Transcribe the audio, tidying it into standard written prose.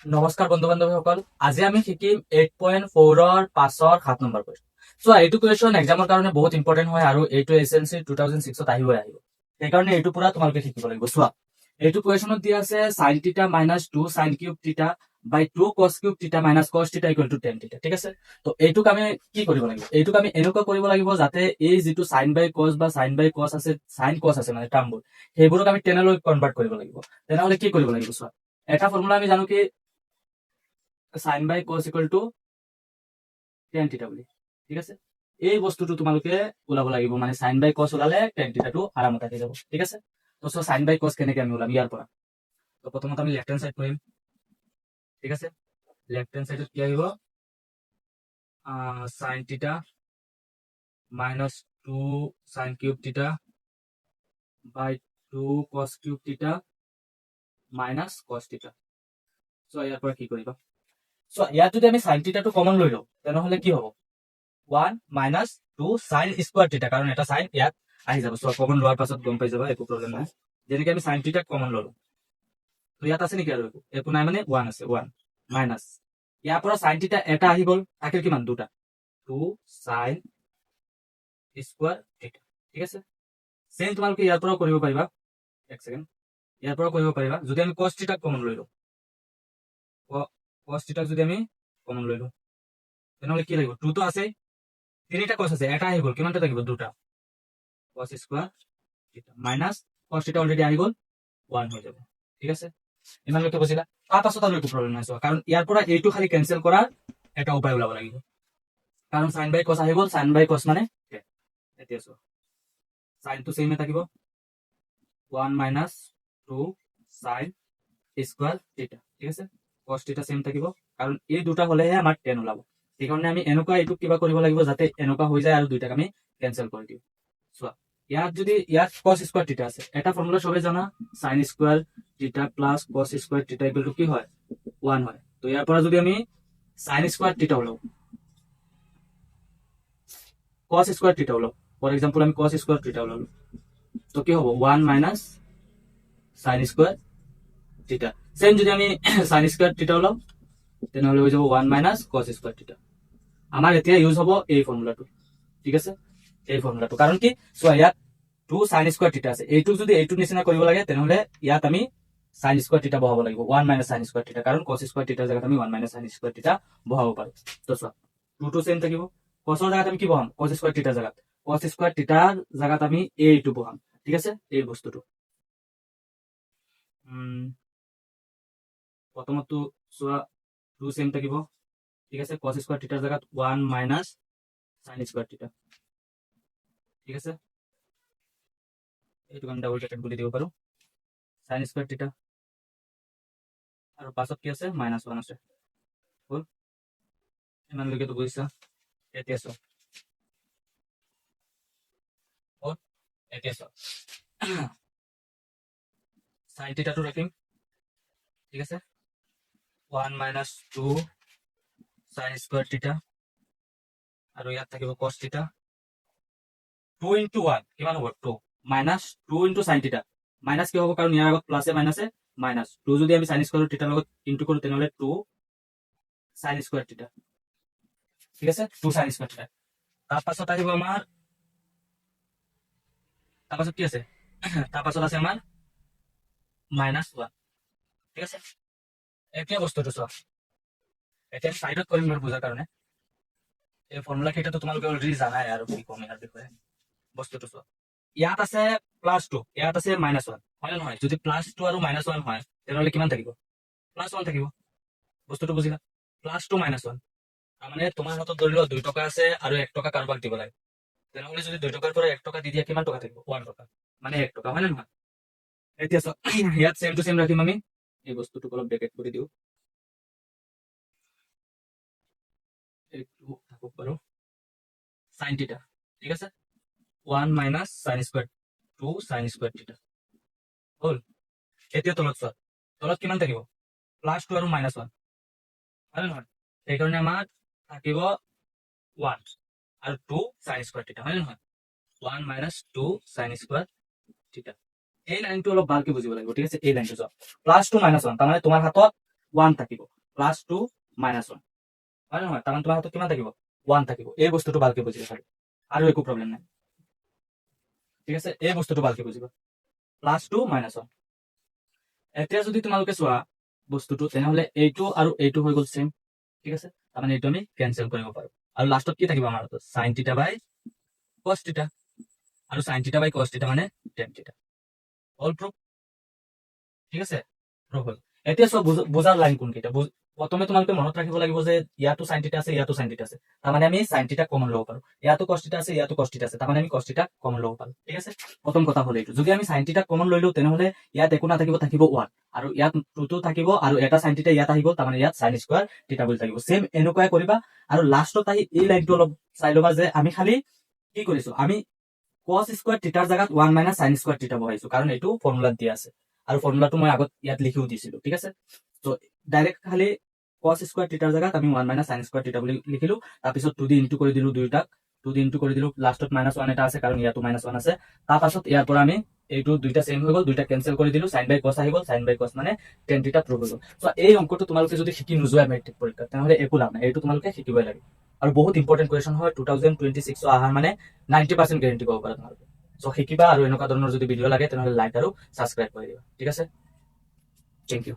নমস্কাৰ বন্ধু বান্ধৱীসকল, আজি আমি শিকিম 8.4 5 7 নম্বৰ কুৱেশ্যন। চোৱা, এইটো কুৱেশ্যন এক্সামৰ কাৰণে বহুত ইম্পৰ্টেন্ট হয় আৰু এইটো এছএলচি 2006 আহিব। সেইকাৰণে এইটো পুৰা তোমালোকে শিকিব লাগিব। চোৱা, এইটো কুৱেশ্যনত দিয়া আছে sin θ - 2 sin cube θ by 2 cos cube θ minus cos θ equal to tan θ। ঠিক আছে, তো এইটোক আমি কি কৰিব লাগিব? এইটোক আমি এনেকুৱা কৰিব লাগিব যাতে এই যিটো sin by cos বা sin by cos আছে, sin cos আছে মানে টাৰ্মবোৰ, সেইবোৰক আমি টেনলৈ কনভাৰ্ট কৰিব লাগিব। তেনেহলে কি কৰিব লাগিব? চোৱা, এটা ফৰ্মুলা আমি জানো কি sin by cos equal to tan θ বুলি। ঠিক আছে, এই বস্তুটো তোমালোকে ওলাব লাগিব, মানে sin by cos ওলালে tan θ টো আৰামত আহি যাব। ঠিক আছে, তো sin by cos কেনেকে আমি ওলাম ইয়াৰ পৰা? তো প্ৰথমত আমি লেফট হ্যান্ড সাইড কৰিম। ঠিক আছে, লেফট হ্যান্ড সাইডত কি আহিব? sin θ minus 2 sin cube θ by 2 cos cube θ minus cos θ। So ইয়াৰ পৰা কি কৰিবা? সো ইয়াত যদি আমি sin θ টো কমন লৈ লওঁ তেনেহলে কি হ'ব? 1 minus 2 sin square θ, কাৰণ এটা sin ইয়াত আহি যাব। সো কমন লোৱাৰ পাছত গম পাই যাবা, একো প্ৰবলেম নাই। যেনেকৈ আমি sin θ কমন ললো, তো ইয়াত আছে নেকি আৰু একো নাই, মানে 1 আছে। 1 মাইনাস ইয়াৰ পৰা sin θ এটা আহি গ'ল, থাকিল কিমান? দুটা, 2 sin স্কোয়ার θ। ঠিক আছে, সেম তোমালোকে ইয়াৰ পৰাও কৰিব পাৰিবা। এক সেকেন্ড, ইয়াৰ পৰাও কৰিব পাৰিবা যদি আমি cos θ কমন লৈ লওঁ। cos θ যদি আমি কমন লৈ লওঁ তেনেহলে কি লাগিব? 2 তো আছে, তিনিটা cos আছে, এটা আহি গ'ল, কিমানটা থাকিব? দুটা, cos square θ minus cos θ already আহি গ'ল, 1 হৈ যাব। ঠিক আছে, ইমানলৈকে বুজিলা? তাৰ পাছত আৰু একো প্ৰব্লেম নাই। কাৰণ ইয়াৰ পৰা এইটো খালি কেনসেল কৰাৰ এটা উপায় ওলাব লাগিব, কাৰণ sin by cos আহি গ'ল, sin by cos মানে এতিয়া চোৱা, sin টো সেমে থাকিব, 1 minus 2 sin স্কোয়াৰ θ। ঠিক আছে, cos θ সেম থাকিব, কাৰণ এই দুটা হলেহে আমাৰ tan ওলাব। সেইকাৰণে আমি এনেকুৱা এইটো কিবা কৰিব লাগিব যাতে এনেকুৱা হৈ যায় আৰু দুইটাক আমি কেনসেল কৰি দিওঁ। চোৱা, ইয়াত যদি ইয়াত cos স্কোয়াৰ θ আছে, এটা ফৰ্মুলা সবে জানা, sin square θ plus cos square θ equal to কি হয়? 1 হয়। তো ইয়াৰ পৰা যদি আমি sin স্কোয়ার θ ওলাও, cos স্কোয়ার θ ওলাও, ফর এক্সাম্পল আমি cos স্কোয়ার θ ওলালো, তো কি হবো? 1 মাইনাস sin স্কোয়ার θ। সেম যদি আমি sin স্কোয়ার θ ওলাও তেনেহলে হৈ যাব 1 মাইনাস cos স্কোয়ার θ। আমাৰ এতিয়া ইউজ হ'ব এই ফৰ্মুলাটো। ঠিক আছে, এই ফৰ্মুলাটো, কাৰণ কি চোৱা, ইয়াত 2 sin স্কোয়াৰ θ আছে, এইটো যদি এইটো নিচিনা কৰিব লাগে তেনেহলে ইয়াত আমি sin স্কোয়াৰ θ বহাব লাগিব, 1 মাইনাস sin স্কোয়াৰ θ, কাৰণ cos স্কোয়াৰ θ জায়গাত আমি 1 মাইনাস sin স্কোয়াৰ θ বহাব পাৰো। তো চোৱা, 2 টো সেম থাকিব, cos জায়গাত আমি কি বহাম? cos স্কোয়ার θ জায়গাত, cos স্কোয়ার θ জায়গাত আমি এইটো বহাম। ঠিক আছে, এই বস্তুটো প্ৰথমতো চোৱা, 2 সেম থাকিব। ঠিক আছে, cos স্কোয়ার θ জায়গাত 1 মাইনাস sin স্কোয়ার θ। ঠিক আছে, এইটো আমি ডাবল ব্র্যাকেট বুলি দিব পাৰো, sin স্কোয়াৰ θ, আৰু পাছত কি আছে? মাইনাস 1 আছে। হ'ল, ইমানলৈকে তো বুজিছা? এতিয়া চোৱা, হ'ল, এতিয়া চোৱা, sin θ টো ৰাখিম। ঠিক আছে, 1 মাইনাস 2 sin স্কোয়াৰ θ, আৰু ইয়াত থাকিব cos θ। 2 into 1 কিমান হ'ব? 2 মাইনাস 2 into sin θ, মাইনাস কি হ'ব? কাৰণ ইয়াৰ আগত প্লাসে মাইনাসে মাইনাস 2 যদি আমি sin স্কোয়াৰ θ লগত ইনটু কৰো তেনেহলে 2 sin স্কোয়াৰ θ। ঠিক আছে, 2 sin স্কোয়াৰ θ। তাৰ পাছত আহিব আমাৰ, তাৰ পাছত কি আছে? তাৰ পাছত আছে আমাৰ মাইনাস 1। ঠিক আছে, এতিয়া বস্তুটো চোৱা, এতিয়া সাইডত কৰিম বাৰু বুজাৰ কাৰণে। এই ফৰ্মুলা কেইটা তো তোমালোকে অলৰেডি জানাই, আৰু কি কম ইয়াৰ বিষয়ে। বস্তুটো চোৱা, ইয়াত আছে +2, ইয়াত আছে -1, হয় নে নহয়? যদি +2 আৰু -1 হয় তেনেহলে কিমান থাকিব? +1 থাকিব। বস্তুটো বুজিলা? +2 -1, তাৰমানে তোমাৰ হাতত ধৰি লোৱা 2 টকা আছে আৰু 1 টকা কাৰোবাক দিব লাগে, তেনেহলে যদি 2 টকাৰ পৰা 1 টকা দি দিয়া কিমান টকা থাকিব? 1 টকা, মানে 1 টকা, হয় নে নহয়? এতিয়া চোৱা, ইয়াত সেম টু সেম ৰাখিম আমি, এই বস্তুটোক অলপ ব্ৰেকেট কৰি দিওঁ, একটু থাকক বাৰু, sin θ। ঠিক আছে, 1 minus sin square 2 sin square θ। হল, এতিয়া তলত চোৱা, তলত কিমান থাকিব? +2 আৰু -1, হয় নে নহয়? সেইকাৰণে আমাৰ থাকিব 1 আৰু 2 sin স্কোয়ার θ, হয় নে নহয়? 1 মাইনাস 2 sin স্কোয়ার θ। এই লাইনটো অলপ ভালকে বুজিব লাগিব। ঠিক আছে, এই লাইনটো চোৱা, +2 -1, তাৰমানে তোমাৰ হাতত 1 থাকিব প্লাছ 2 মাইনাছ 1 হয় নহয় তাৰমানে তোমাৰ হাতত কিমান থাকিব 1 থাকিব এই বস্তুটো ভালকে বুজিবা খালি আৰু একো প্ৰব্লেম নাই ঠিক আছে এই বস্তুটো ভালকে বুজিবা প্লাছ 2 মাইনাছ 1 এতিয়া যদি তোমালোকে চোৱা বস্তুটো তেনেহলে এইটো আৰু এইটো হৈ গ'ল সেম ঠিক আছে তাৰমানে এইটো আমি কেনচেল কৰিব পাৰো আৰু লাষ্টত কি থাকিব আমাৰ হাতত sin থিটা বাই cos থিটা আৰু sin থিটা বাই cos থিটা মানে tan থিটা অল প্ৰুফ ঠিক আছে প্ৰুফ হ'ল এতিয়া চোৱা বুজাৰ লাইন কোনকেইটা প্ৰথমে তোমালোকে মনত ৰাখিব লাগিব যে ইয়াতো sin থিটা আছে ইয়াতো sin থিটা আছে তাৰমানে আমি sin থিটা কমন ল'ব পাৰো ইয়াতো cos থিটা আছে ইয়াতো cos থিটা আছে তাৰমানে আমি cos থিটা কমন ল'ব পাৰো ঠিক আছে প্ৰথম কথা হ'ল এইটো যদি আমি sin থিটা কমন লৈ লওঁ তেনেহলে ইয়াত একো নাথাকিব থাকিব 1 আৰু ইয়াত 2 থাকিব আৰু এটা sin থিটা ইয়াত আহিব তাৰমানে ইয়াত sin স্কয়াৰ থিটা বুলি থাকিব সেম এনেকুৱাই কৰিবা আৰু লাষ্টত আহি এই লাইনটো অলপ চাই ল'বা যে আমি খালি কি কৰিছো আমি cos স্কয়াৰ থিটাৰ জায়গাত 1 মাইনাস sin স্কয়াৰ থিটা বহাইছো কাৰণ এইটো ফৰ্মুলাত দিয়া আছে আৰু ফৰ্মুলাটো মই আগত ইয়াত লিখিও দিছিলো ঠিক আছে তো ডাইৰেক্ট খালি cos স্কয়াৰ থিটাৰ জায়গাত আমি 1 মাইনাস sin স্কয়াৰ থিটা বুলি লিখিলো তাৰপিছত 2 দি ইনটু কৰি দিলো দুইটাক 2 দি ইনটু কৰি দিলো লাষ্টত -1 এটা আছে কাৰণ ইয়াতো -1 আছে তাৰপাছত ইয়াৰ পৰা আমি এইটো দুইটা সেম হৈ গ'ল দুইটা কেনসেল কৰি দিলো sin বাই cos আহি গ'ল sin বাই cos মানে tan থিটা প্ৰুভ হৈ গ'ল সো এই অংকটো তোমালোকে যদি শিকি নোযোৱা মেট্ৰিক পৰীক্ষাত তেনেহলে একো লাভ নাই এইটো তোমালোকে শিকিবই লাগে আৰু বহুত ইম্পৰ্টেন্ট কুৱেশ্যন হয় 2026 আহাৰ মানে 90% গ্যাৰান্টি পাব পাৰা তোমালোকে সো শিকিবা আৰু এনেকুৱা ধৰণৰ যদি ভিডিও লাগে তেনেহলে লাইক আৰু সাবস্ক্ৰাইব কৰি দিবা ঠিক আছে থ্যাংক ইউ